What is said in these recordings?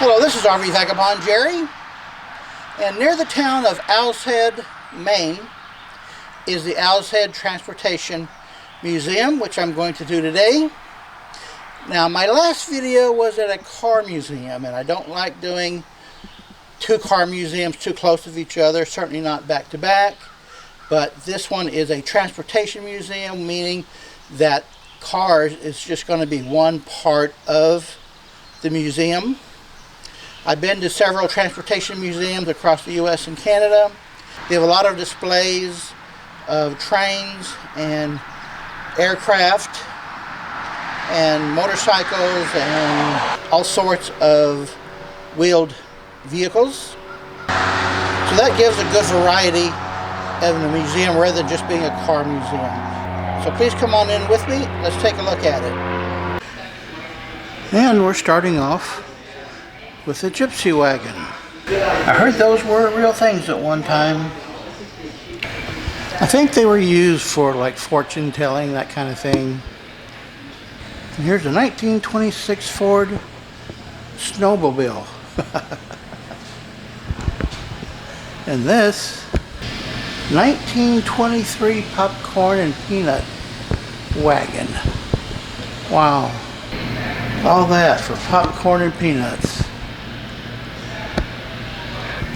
Hello, this is RV Vagabond Jerry, and near the town of Owl's Head, Maine, is the Owl's Head Transportation Museum, which I'm going to do today. Now, my last video was at a car museum, and I don't like doing two car museums too close to each other, certainly not back to back, but this one is a transportation museum, meaning that cars is just going to be one part of the museum. I've been to several transportation museums across the US and Canada. They have a lot of displays of trains and aircraft and motorcycles and all sorts of wheeled vehicles. So that gives a good variety of the museum rather than just being a car museum. So please come on in with me. Let's take a look at it. And we're starting off with a gypsy wagon. I heard those were real things at one time. I think they were used for like fortune telling, that kind of thing. And here's a 1926 Ford snowmobile. And this 1923 popcorn and peanut wagon. Wow. All that for popcorn and peanuts.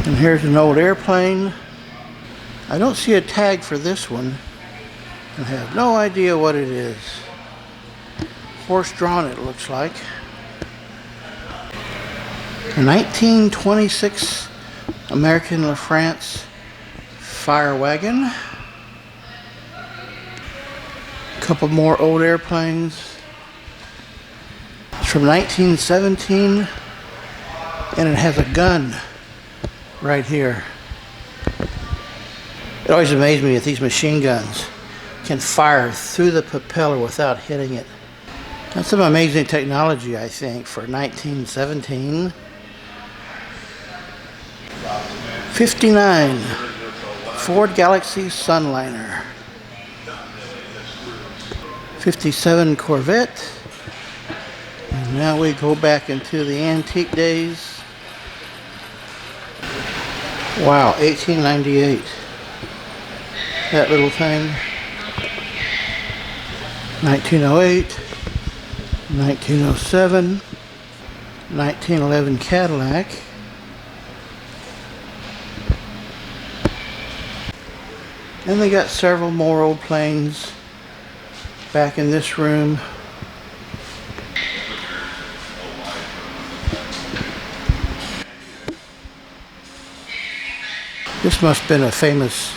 And here's an old airplane. I don't see a tag for this one and have no idea what it is. Horse-drawn it looks like. A 1926 American La France fire wagon. A couple more old airplanes. It's from 1917 and it has a gun right here. It always amazed me that these machine guns can fire through the propeller without hitting it. That's some amazing technology, I think, for 1917. 59 Ford Galaxy Sunliner. 57 Corvette. And now we go back into the antique days. Wow, 1898. That little thing. 1908, 1907, 1911 Cadillac. And they got several more old planes back in this room. This must have been a famous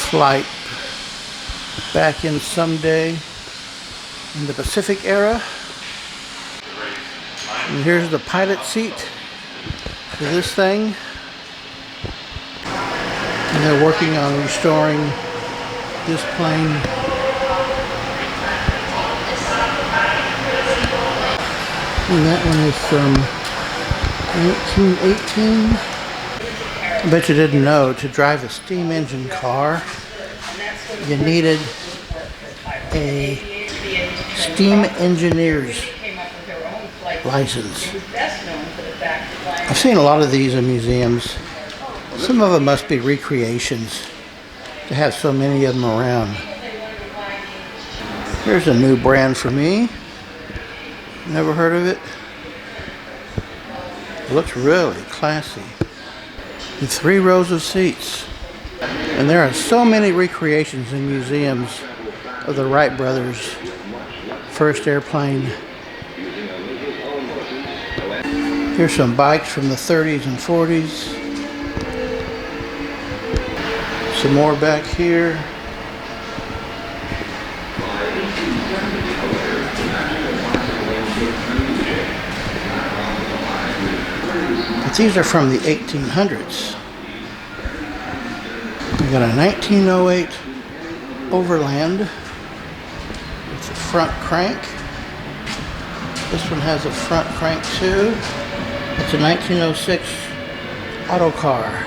flight back in some day in the Pacific era. And here's the pilot seat for this thing. And they're working on restoring this plane. And that one is from 1918. I bet you didn't know, to drive a steam engine car, you needed a steam engineer's license. I've seen a lot of these in museums. Some of them must be recreations to have so many of them around. Here's a new brand for me. Never heard of it. It looks really classy. And 3 rows of seats. And there are so many recreations in museums of the Wright brothers' first airplane. Here's some bikes from the 30s and 40s. Some more back here. But these are from the 1800s. We got a 1908 Overland with a front crank. This one has a front crank too. It's a 1906 auto car.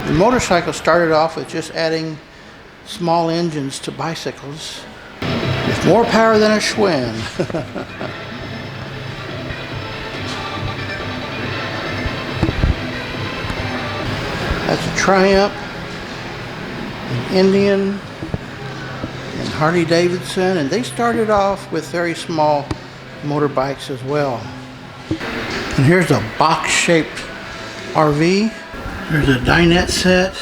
The motorcycle started off with just adding small engines to bicycles with more power than a Schwinn. That's a Triumph, an Indian, and Harley Davidson, and they started off with very small motorbikes as well. And here's a box-shaped RV. There's a dinette set.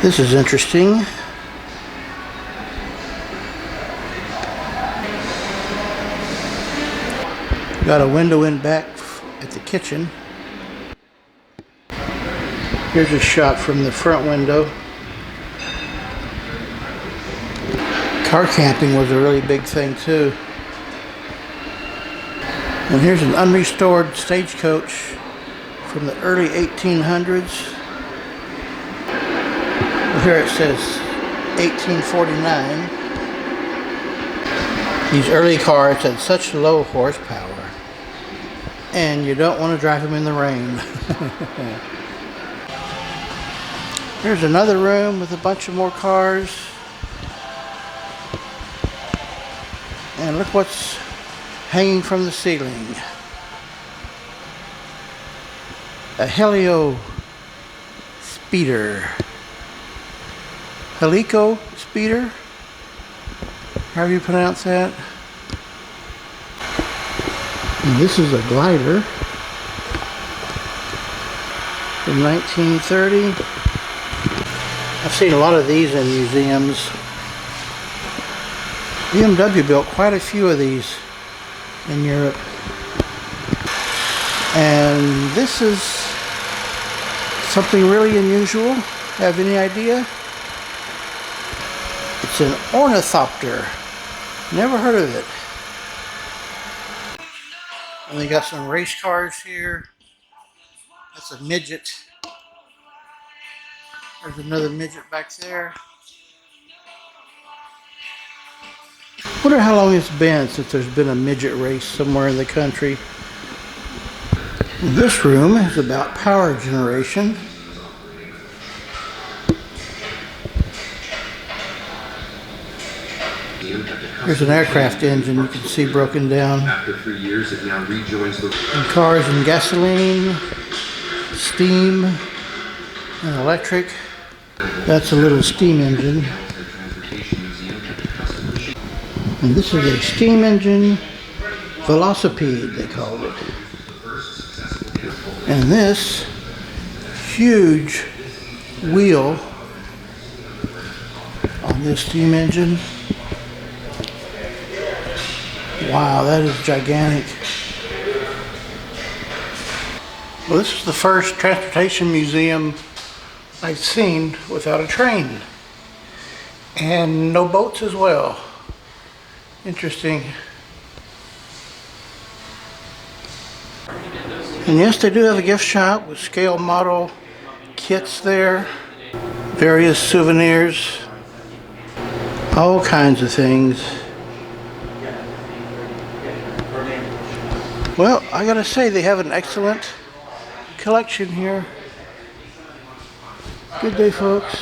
This is interesting. Got a window in back at the kitchen. Here's a shot from the front window. Car camping was a really big thing too. And here's an unrestored stagecoach from the early 1800s. Here it says 1849. These early cars had such low horsepower, and you don't want to drive them in the rain. Here's another room with a bunch of more cars. And look what's hanging from the ceiling. A Helio speeder. Helico speeder? However you pronounce that. And this is a glider from 1930. I've seen a lot of these in museums. BMW built quite a few of these in Europe. And this is something really unusual. Have any idea? It's an ornithopter. Never heard of it. And they got some race cars here. That's a midget. There's another midget back there. Wonder how long it's been since there's been a midget race somewhere in the country. This room is about power generation. There's an aircraft engine you can see broken down. After 3 years, it now rejoins the and cars and gasoline, steam, and electric. That's a little steam engine. And this is a steam engine velocipede, they called it. And this huge wheel on this steam engine. Wow, that is gigantic. Well, this is the first transportation museum I've seen without a train. And no boats as well. Interesting. And yes, they do have a gift shop with scale model kits there. Various souvenirs. All kinds of things. Well, I gotta say, they have an excellent collection here. Good day, folks.